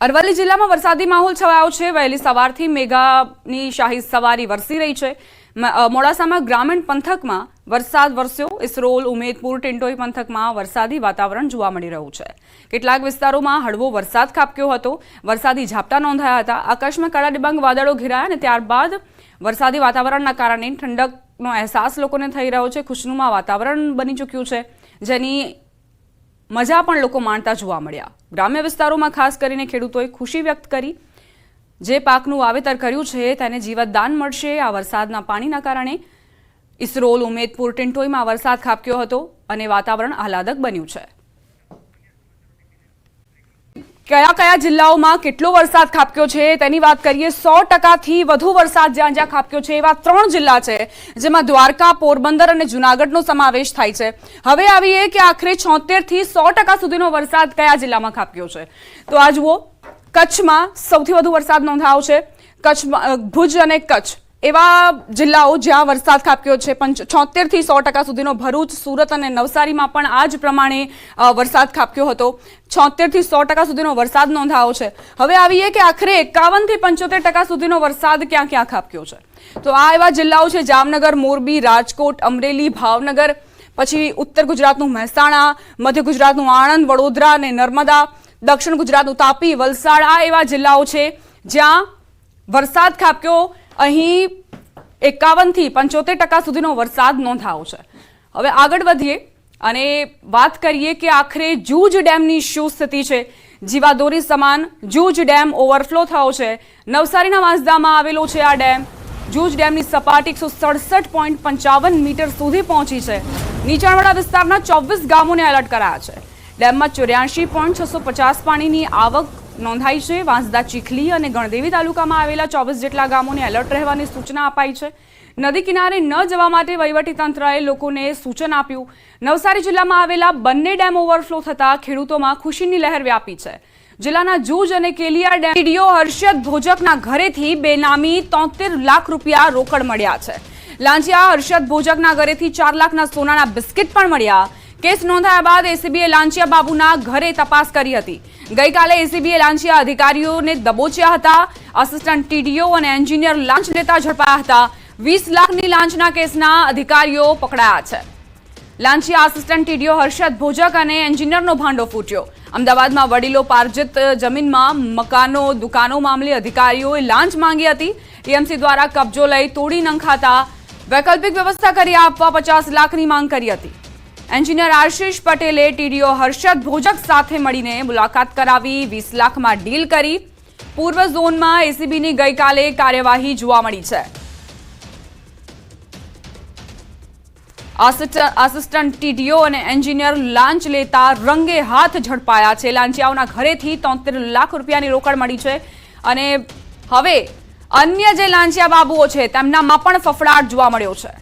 અરવલ્લી જિલ્લામાં વરસાદી માહોલ છવાયો છે। વહેલી સવારથી મેઘાની શાહી સવારી વરસી રહી છે। મોડાસામાં ગ્રામીણ પંથકમાં વરસાદ વરસ્યો। ઇસરોલ, ઉમેદપુર, ટિંટોઈ પંથકમાં વરસાદી વાતાવરણ જોવા મળી રહ્યું છે। કેટલાક વિસ્તારોમાં હળવો વરસાદ ખાબક્યો હતો। વરસાદી ઝાપટા નોંધાયા હતા। આકાશમાં કાળા ડિબાંગ વાદળો ઘેરાયા અને ત્યારબાદ વરસાદી વાતાવરણના કારણે ઠંડકનો અહેસાસ લોકોને થઈ રહ્યો છે। ખુશનુમા વાતાવરણ બની ચૂક્યું છે, જેની મજા પણ લોકો માણતા જોવા મળ્યા। ગ્રામ્ય વિસ્તારોમાં ખાસ કરીને ખેડૂતોએ ખુશી વ્યક્ત કરી। જે પાકનું વાવેતર કર્યું છે તેને જીવતદાન મળશે। આ વરસાદના પાણીના કારણે ઇસરોલ, ઉમેદપુર, ટિંટોઈમાં વરસાદ ખાબક્યો હતો અને વાતાવરણ આહલાદક બન્યું છે। કયા કયા જિલ્લાઓમાં કેટલો વરસાદ ખાબક્યો છે તેની વાત કરીએ। 100%થી વધુ વરસાદ જ્યાં જ્યાં ખાબક્યો છે એવા 3 જિલ્લા છે, જેમાં દ્વારકા, પોરબંદર અને જૂનાગઢનો સમાવેશ થાય છે। હવે આવીએ કે આખરે 76થી 100% સુધીનો વરસાદ કયા જિલ્લામાં ખાબક્યો છે। તો આ જુઓ, કચ્છમાં સૌથી વધુ વરસાદ નોંધાયો છે। કચ્છમાં ભુજ અને કચ્છ એવા જિલ્લાઓ જ્યાં વરસાદ ખાબક્યો છે। 76થી 100% સુધીનો ભરૂચ, સુરત અને નવસારીમાં પણ આ જ પ્રમાણે વરસાદ ખાબક્યો હતો। 76થી 100% સુધીનો વરસાદ નોંધાયો છે। હવે આવીએ કે આખરે 51થી 75% સુધીનો વરસાદ ક્યાં ક્યાં ખાબક્યો છે। તો આ એવા જિલ્લાઓ છે જામનગર, મોરબી, રાજકોટ, અમરેલી, ભાવનગર, પછી ઉત્તર ગુજરાતનું મહેસાણા, મધ્ય ગુજરાતનું આણંદ, વડોદરા અને નર્મદા, દક્ષિણ ગુજરાતનું તાપી, વલસાડ। આ એવા જિલ્લાઓ છે જ્યાં વરસાદ ખાબક્યો। અહીં 51થી 75% સુધીનો વરસાદ નોંધાયો છે। હવે આગળ વધીએ અને વાત કરીએ કે આખરે જૂજ ડેમની શું સ્થિતિ છે। જીવાદોરી સમાન જૂજ ડેમ ઓવરફ્લો થયો છે। નવસારીના વાંસદામાં આવેલો છે આ ડેમ। જૂજ ડેમની સપાટી 167.55 મીટર સુધી પહોંચી છે। નીચાણવાળા વિસ્તારના 24 ગામોને એલર્ટ કરાયા છે। ડેમમાં 84.650 પાણીની આવક નોંધાઈ છે। વાંસદા, ચીખલી અને ગણદેવી તાલુકામાં આવેલા 24 જેટલા ગામોને એલર્ટ રહેવાની સૂચના અપાઈ છે। નદી કિનારે ન જવા માટે વહીવટીતંત્રએ લોકોને સૂચન આપ્યું। નવસારી જિલ્લામાં આવેલા બંને ડેમ ઓવરફ્લો થતા ખેડૂતોમાં ખુશીની લહેર વ્યાપી છે। જિલ્લાના જૂજ અને કેલિયા ડેમ ટીડીઓ હર્ષદ ભોજકના ઘરેથી બેનામી 73 લાખ રૂપિયા રોકડ મળ્યા છે। લાંચિયા હર્ષદ ભોજકના ઘરેથી 4 લાખના સોનાના બિસ્કિટ પણ મળ્યા। કેસ નોંધાયા બાદ એસીબીએ લાંચિયા બાબુના ઘરે તપાસ કરી હતી। ગઈકાલે એસીબીએ લાંચિયા અધિકારીઓને દબોચ્યા હતા। આસિસ્ટન્ટ ટીડીઓ અને એન્જિનિયર લાંચ લેતા ઝડપાયા હતા। 20 લાખની લાંચના કેસના અધિકારીઓ પકડાયા છે। લાંચિયા આસિસ્ટન્ટ ટીડીઓ હર્ષદ ભોજક અને એન્જિનિયરનો ભાંડો ફૂટ્યો। અમદાવાદમાં વડીલો પાર્જિત જમીનમાં મકાનો, દુકાનો મામલે અધિકારીઓએ લાંચ માંગી હતી। ટીએમસી દ્વારા કબજો લઈ તોડી નંખાતા વૈકલ્પિક વ્યવસ્થા કરી આપવા 50 લાખની માંગ કરી હતી। એન્જિનિયર આશીષ પટેલે ટીડીઓ હર્ષદ ભોજક સાથે મળીને મુલાકાત કરાવી 20 લાખમાં ડીલ કરી। પૂર્વ ઝોનમાં એસીબીની ગઈકાલે કાર્યવાહી જોવા મળી છે। આસિસ્ટન્ટ ટીડીઓ અને એન્જિનિયર લાંચ લેતા રંગે હાથ ઝડપાયા છે। લાંચિયાઓના ઘરેથી 73 લાખ રૂપિયાની રોકડ મળી છે અને હવે અન્ય જે લાંચિયા બાબુઓ છે તેમનામાં પણ ફફડાટ જોવા મળ્યો છે।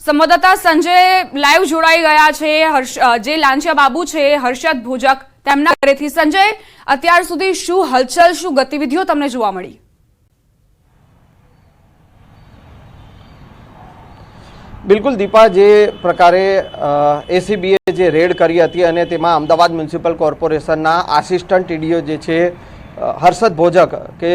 સંવાદદાતા સંજય લાઈવ જોડાઈ ગયા છે। જે લાંચિયા બાબુ છે હર્ષદ ભોજક, તેમના ઘરેથી સંજય, અત્યાર સુધી શું હલચલ, શું ગતિવિધિઓ તમને જોવા મળી? બિલકુલ દીપા, જે પ્રકારે એસીબીએ જે રેડ કરી હતી અને તેમાં અમદાવાદ મ્યુનિસિપલ કોર્પોરેશનના આસિસ્ટન્ટ ટીડીઓ જે છે હર્ષદ ભોજક કે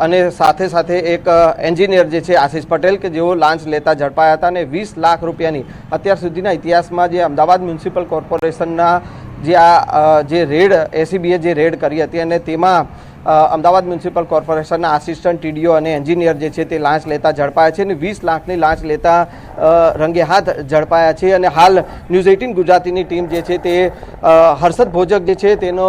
અને સાથે સાથે એક એન્જિનિયર જે છે આશીષ પટેલ કે જેઓ લાંચ લેતા ઝડપાયા હતા અને 20 લાખ રૂપિયાની અત્યાર સુધીના ઇતિહાસમાં જે અમદાવાદ મ્યુનિસિપલ કોર્પોરેશનના જે રેડ એસીબીએ જે રેડ કરી હતી અને તેમાં અમદાવાદ મ્યુનિસિપલ કોર્પોરેશનના આસિસ્ટન્ટ ટીડીઓ અને એન્જિનિયર જે છે તે લાંચ લેતા ઝડપાયા છે અને 20 લાખની લાંચ લેતા રંગે હાથ ઝડપાયા છે। અને હાલ ન્યૂઝ 18 ગુજરાતીની ટીમ જે છે તે હર્ષદ ભોજક જે છે તેનો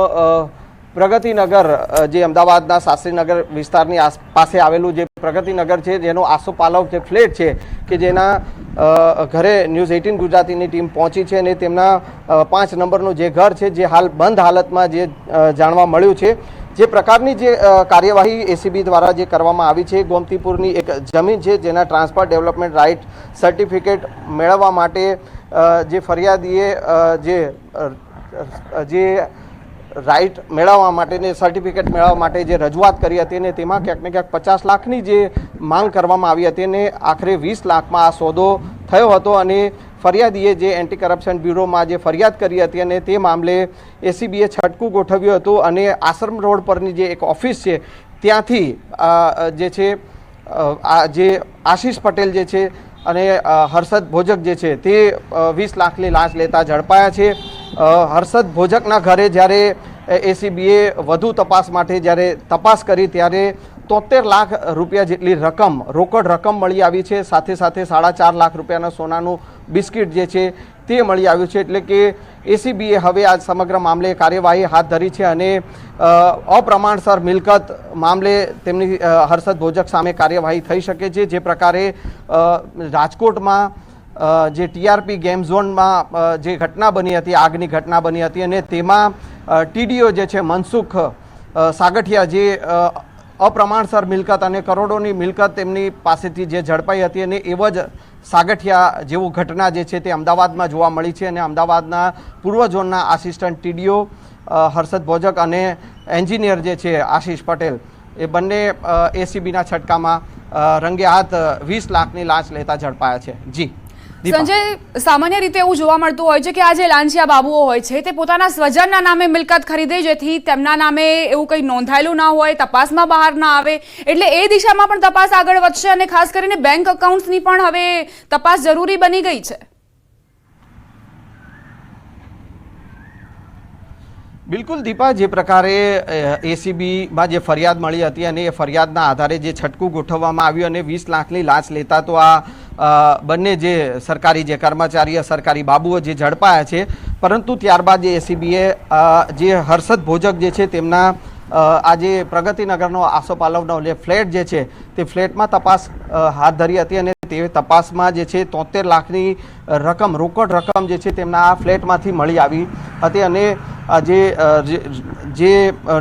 પ્રગતિનગર, જે અમદાવાદના શાસ્ત્રીનગર વિસ્તારની પાસે આવેલું જે પ્રગતિનગર છે, જેનો આસોપાલવ જે ફ્લેટ છે કે જેના ઘરે ન્યૂઝ 18 ગુજરાતીની ટીમ પહોંચી છે અને તેમના 5 નંબરનું જે ઘર છે જે હાલ બંધ હાલતમાં જે જાણવા મળ્યું છે। જે પ્રકારની જે કાર્યવાહી એસીબી દ્વારા જે કરવામાં આવી છે, ગોમતીપુરની એક જમીન છે જેના ટ્રાન્સફર ડેવલપમેન્ટ રાઇટ સર્ટિફિકેટ મેળવવા માટે જે ફરિયાદીએ જે રાઇટ મેળવવા માટે સર્ટિફિકેટ મેળવવા માટે જે રજૂઆત કરી હતી અને તેમાં ક્યાંક ને ક્યાંક 50 લાખની જે માંગ કરવામાં આવી હતી અને આખરે 20 લાખમાં આ સોદો થયો હતો અને ફરિયાદીએ જે એન્ટી કરપ્શન બ્યુરોમાં જે ફરિયાદ કરી હતી અને તે મામલે એસીબીએ છટકું ગોઠવ્યું હતું અને આશ્રમ રોડ પરની જે એક ઓફિસ છે ત્યાંથી જે છે જે આશીષ પટેલ જે છે અને હર્ષદ ભોજક જે છે તે 20 લાખની લાંચ લેતા ઝડપાયા છે. હર્ષદ ભોજકના ઘરે જ્યારે એસીબીએ વધુ તપાસ માટે જ્યારે તપાસ કરી ત્યારે 73 લાખ રૂપિયા જેટલી રકમ રોકડ રકમ મળી આવી છે. સાથે સાથે 4.5 લાખ રૂપિયાના સોનાનું બિસ્કિટ જે છે તે મળી આવ્યું છે. એટલે કે એસીબીએ હવે આ સમગ્ર મામલે કાર્યવાહી હાથ ધરી છે અને અપ્રમાણસર મિલકત મામલે તેમની હર્ષદ ભોજક સામે કાર્યવાહી થઈ શકે છે. જે પ્રકારે રાજકોટમાં જે ટીઆરપી ગેમ ઝોનમાં જે ઘટના બની હતી, આગની ઘટના બની હતી અને તેમાં ટીડીઓ જે છે મનસુખ સાગઠિયા જે અપ્રમાણસર મિલકત અને કરોડોની મિલકત તેમની પાસેથી જે ઝડપાઈ હતી અને એવો જ સાગઠિયા જેવું ઘટના જે છે તે અમદાવાદમાં જોવા મળી છે અને અમદાવાદના પૂર્વ ઝોનના આસિસ્ટન્ટ ટીડીઓ હર્ષદ ભોજક અને એન્જિનિયર જે છે આશીષ પટેલ એ બંને એસીબીના છટકામાં રંગે હાથ 20 લાખની લાંચ લેતા ઝડપાયા છે. જી સંજય, સામાન્ય રીતે એવું જોવા મળતું હોય છે કે આ જે લાંચિયા બાબુઓ હોય છે તે પોતાના સ્વજનના નામે મિલકત ખરીદે જેથી તેમના નામે એવું કંઈ નોંધાયેલું ના હોય, તપાસમાં બહાર ના આવે, એટલે એ દિશામાં પણ તપાસ આગળ વધશે અને ખાસ કરીને બેંક એકાઉન્ટ્સની પણ હવે તપાસ જરૂરી બની ગઈ છે. બિલકુલ દીપા, જે પ્રકારે એસીબીમાં જે ફરિયાદ મળી હતી અને એ ફરિયાદના આધારે જે છટકું ગોઠવવામાં આવ્યું અને 20 લાખની લાંચ લેતા તો આ બંને જે સરકારી જે કર્મચારી સરકારી બાબુઓ જે ઝડપાયા છે. પરંતુ ત્યારબાદ જે એસીબીએ જે હર્ષદ ભોજક જે છે તેમના આજે પ્રગતિનગરનો આસોપાલવનો જે ફ્લેટ જે છે તે ફ્લેટમાં તપાસ હાથ ધરી હતી અને તે તપાસમાં જે છે 73 લાખની રકમ રોકડ રકમ જે છે તેમના આ ફ્લેટમાંથી મળી આવી હતી અને જે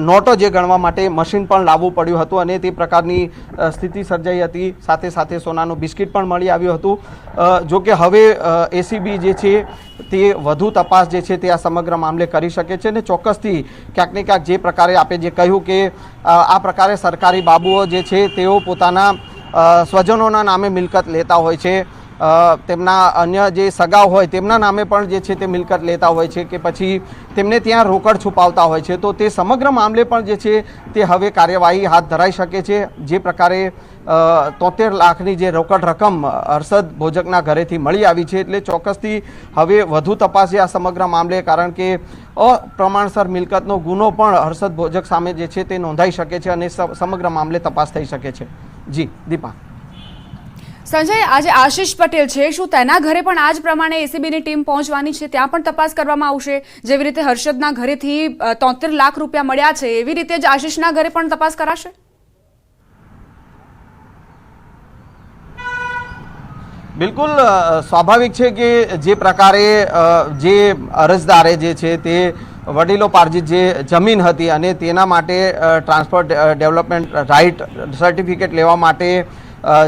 નોટો જે ગણવા માટે મશીન પણ લાવવું પડ્યું હતું અને તે પ્રકારની સ્થિતિ સર્જાઈ હતી. સાથે સાથે સોનાનું બિસ્કિટ પણ મળી આવ્યું હતું. જો કે હવે એસીબી જે છે તે વધુ તપાસ જે છે તે આ સમગ્ર મામલે કરી શકે છે અને ચોક્કસથી ક્યાંક ને ક્યાંક જે પ્રકારે આપણે જે કહ્યું કે આ પ્રકારે સરકારી બાબુઓ જે છે તેઓ પોતાના સ્વજનોના નામે મિલકત લેતા હોય છે, તેમના અન્ય જે સગાઓ હોય તેમના નામે પણ જે છે તે મિલકત લેતા હોય છે કે પછી તેમને ત્યાં રોકડ છુપાવતા હોય છે. તો તે સમગ્ર મામલે પણ જે છે તે હવે કાર્યવાહી હાથ ધરાઈ શકે છે. જે પ્રકારે 73 લાખની જે રોકડ રકમ હર્ષદ ભોજકના ઘરેથી મળી આવી છે એટલે ચોક્કસથી હવે વધુ તપાસ છે આ સમગ્ર મામલે, કારણ કે અપ્રમાણસર મિલકતનો ગુનો પણ હર્ષદ ભોજક સામે જે છે તે નોંધાઈ શકે છે અને સમગ્ર મામલે તપાસ થઈ શકે છે. જી દીપા. સંજય, આજે આશીષ પટેલ છે, શું તેના ઘરે પણ આ જ પ્રમાણે એસીબીની ટીમ પહોંચવાની છે? ત્યાં પણ તપાસ કરવામાં આવશે? જેવી રીતે હર્ષદના ઘરેથી 73 લાખ રૂપિયા મળ્યા છે એવી રીતે જ આશીષના ઘરે પણ તપાસ કરાશે? બિલકુલ સ્વાભાવિક છે કે જે પ્રકારે જે અરજદારે જે છે તે વડીલો પાર્જિત જે જમીન હતી અને તેના માટે ટ્રાન્સફર ડેવલપમેન્ટ રાઇટ સર્ટિફિકેટ લેવા માટે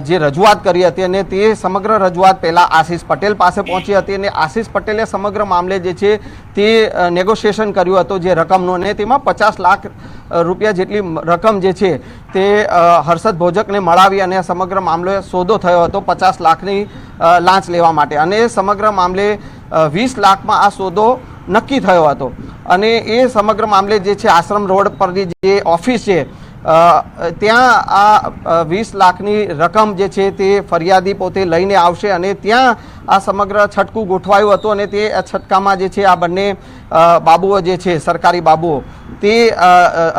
જે રજૂઆત કરી હતી અને તે સમગ્ર રજૂઆત પહેલાં આશીષ પટેલ પાસે પહોંચી હતી અને આશીષ પટેલે સમગ્ર મામલે જે છે તે નેગોશિએશન કર્યું હતું જે રકમનું અને તેમાં 50 લાખ રૂપિયા જેટલી રકમ જે છે તે હર્ષદ ભોજકને મળાવી અને સમગ્ર મામલે સોદો થયો હતો 50 લાખની લાંચ લેવા માટે અને સમગ્ર મામલે 20 લાખમાં આ સોદો નક્કી થયો હતો. અને એ સમગ્ર મામલે જે છે આશ્રમ રોડ પરની જે ઓફિસ છે ત્યાં આ 20 લાખની રકમ જે છે તે ફરિયાદી પોતે લઈને આવશે અને ત્યાં આ સમગ્ર છટકું ગોઠવાયું હતું અને તે છટકામાં જે છે આ બંને બાબુઓ જે છે સરકારી બાબુઓ તે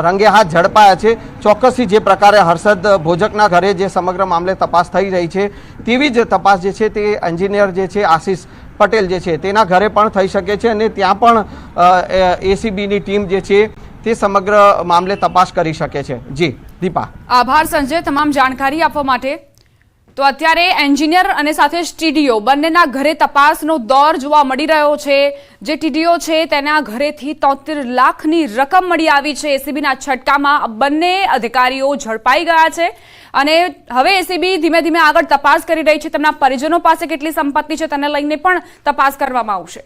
રંગે હાથ ઝડપાયા છે. ચોક્કસથી જે પ્રકારે હર્ષદ ભોજકના ઘરે જે સમગ્ર મામલે તપાસ થઈ રહી છે તેવી જ તપાસ જે છે તે એન્જિનિયર જે છે આશીષ પટેલ જે છે તેના ઘરે પણ થઈ શકે છે અને ત્યાં પણ એસીબીની ટીમ જે છે તે સમગ્ર મામલે તપાસ કરી શકે છે. જી દીપા. આભાર સંજય તમામ જાણકારી આપવા માટે. તો અત્યારે એન્જિનિયર અને સાથે જ ટીડીઓ બંનેના ઘરે તપાસનો દોર જોવા મળી રહ્યો છે. જે ટીડીઓ છે તેના ઘરેથી 73 લાખની રકમ મળી આવી છે. એસીબીના છટકામાં બંને અધિકારીઓ ઝડપાઈ ગયા છે અને હવે એસીબી ધીમે ધીમે આગળ તપાસ કરી રહી છે. તેમના પરિજનો પાસે કેટલી સંપત્તિ છે તેને લઈને પણ તપાસ કરવામાં આવશે.